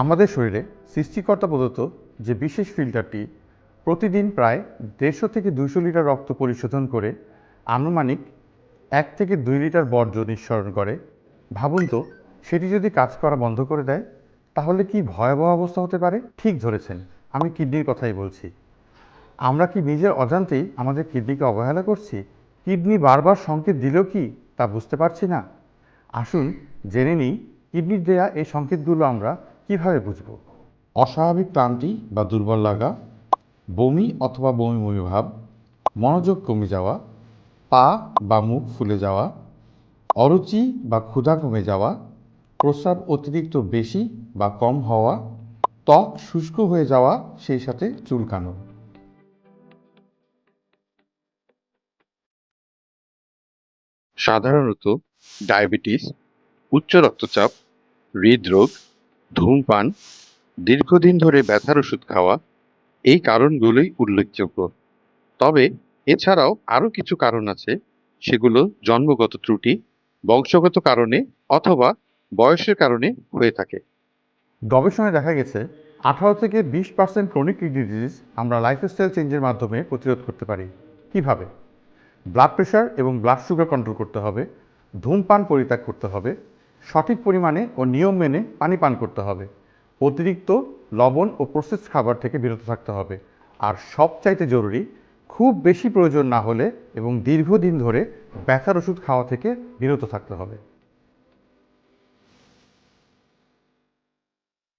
আমাদের শরীরে সৃষ্টিকর্তা প্রদত্ত যে বিশেষ ফিল্টারটি প্রতিদিন প্রায় 150 থেকে 200 লিটার রক্ত পরিশোধন করে আনুমানিক 1 থেকে 2 লিটার বর্জ্য নিঃসরণ করে, ভাবুন তো সেটি যদি কাজ করা বন্ধ করে দেয় তাহলে কি ভয়াবহ অবস্থা হতে পারে। ঠিক ধরেছেন, আমি কিডনির কথাই বলছি। আমরা কি নিজের অজান্তেই আমাদের কিডনিকে অবহেলা করছি? কিডনি বারবার সংকেত দিলেও কি তা বুঝতে পারছি না? আসুন জেনে নিই কিডনির দেয়া এই সংকেতগুলো আমরা কিভাবে বুঝব। অস্বাভাবিক ক্লান্তি বা দুর্বল লাগা, বমি অথবা বমি বমি ভাব, মনোযোগ কমে যাওয়া, পা বা মুখ ফুলে যাওয়া, অরুচি বা ক্ষুধা কমে যাওয়া, প্রস্রাব অতিরিক্ত বেশি বা কম হওয়া, ত্বক শুষ্ক হয়ে যাওয়া, সেই সাথে চুলকানো। সাধারণত ডায়াবেটিস, উচ্চ রক্তচাপ, হৃদরোগ, ধূমপান, দীর্ঘদিন ধরে ব্যথার ওষুধ খাওয়া এই কারণগুলোই উল্লেখযোগ্য। তবে এছাড়াও আরও কিছু কারণ আছে, সেগুলো জন্মগত ত্রুটি, বংশগত কারণে অথবা বয়সের কারণে হয়ে থাকে। গবেষণায় দেখা গেছে 18 থেকে 20% ক্রনিক কিডনি ডিজিজ আমরা লাইফস্টাইল চেঞ্জের মাধ্যমে প্রতিরোধ করতে পারি। কিভাবে? ব্লাড প্রেশার এবং ব্লাড সুগার কন্ট্রোল করতে হবে, ধূমপান পরিত্যাগ করতে হবে, সঠিক পরিমাণে ও নিয়ম মেনে পানি পান করতে হবে, অতিরিক্ত লবণ ও প্রসেসড খাবার থেকে বিরত থাকতে হবে, আর সবচাইতে জরুরি খুব বেশি প্রয়োজন না হলে এবং দীর্ঘদিন ধরে ব্যথার ওষুধ খাওয়া থেকে বিরত থাকতে হবে।